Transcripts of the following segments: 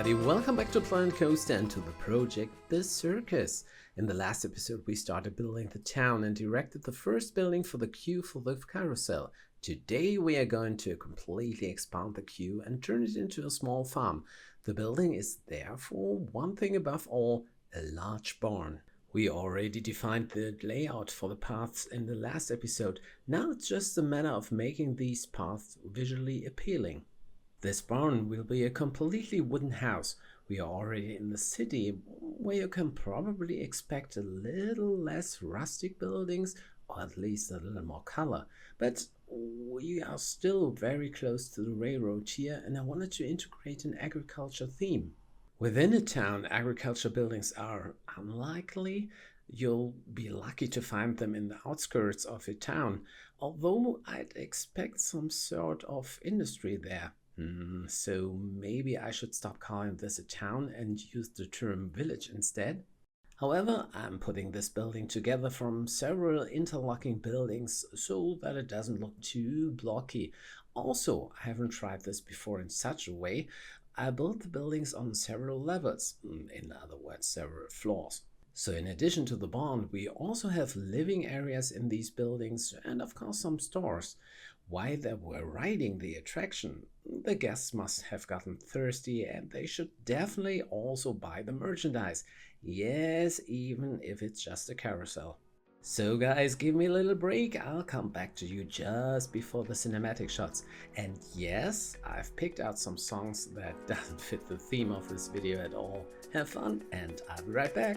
everybody, welcome back to Planet Coaster and to the project The Circus. In the last episode we started building the town and erected the first building for the queue for the carousel. Today we are going to completely expand the queue and turn it into a small farm. The building is therefore, one thing above all, a large barn. We already defined the layout for the paths in the last episode. Now it's just a matter of making these paths visually appealing. This barn will be a completely wooden house. We are already in the city, where you can probably expect a little less rustic buildings, or at least a little more color. But we are still very close to the railroad here, and I wanted to integrate an agriculture theme. Within a town, agriculture buildings are unlikely. You'll be lucky to find them in the outskirts of a town, although I'd expect some sort of industry there. So maybe I should stop calling this a town and use the term village instead. However, I'm putting this building together from several interlocking buildings so that it doesn't look too blocky. Also, I haven't tried this before in such a way. I built the buildings on several levels, in other words, several floors. So in addition to the barn, we also have living areas in these buildings and of course some stores. While they were riding the attraction, the guests must have gotten thirsty and they should definitely also buy the merchandise. Yes, even if it's just a carousel. So guys, give me a little break, I'll come back to you just before the cinematic shots. And yes, I've picked out some songs that doesn't fit the theme of this video at all. Have fun and I'll be right back.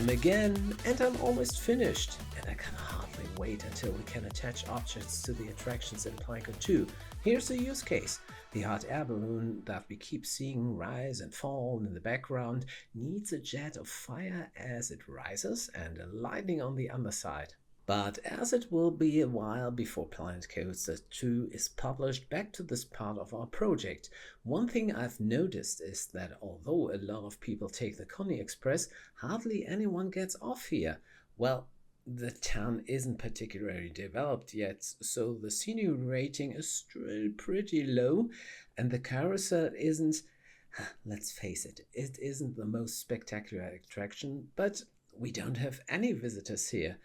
am again, and I'm almost finished, and I can hardly wait until we can attach objects to the attractions in Planco 2. Here's a use case. The hot air balloon that we keep seeing rise and fall in the background needs a jet of fire as it rises and a lightning on the underside. But as it will be a while before Planet Coaster 2 is published, back to this part of our project. One thing I've noticed is that although a lot of people take the Coney Express, hardly anyone gets off here. Well, the town isn't particularly developed yet, so the scenery rating is still pretty low, and the carousel isn't, let's face it, it isn't the most spectacular attraction, but we don't have any visitors here.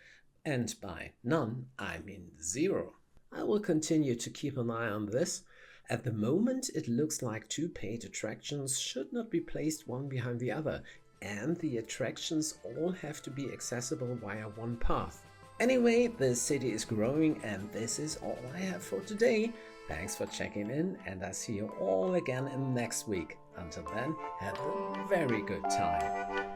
And by none, I mean 0. I will continue to keep an eye on this. At the moment, it looks like 2 paid attractions should not be placed one behind the other, and the attractions all have to be accessible via one path. Anyway, the city is growing, and this is all I have for today. Thanks for checking in, and I'll see you all again in next week. Until then, have a very good time.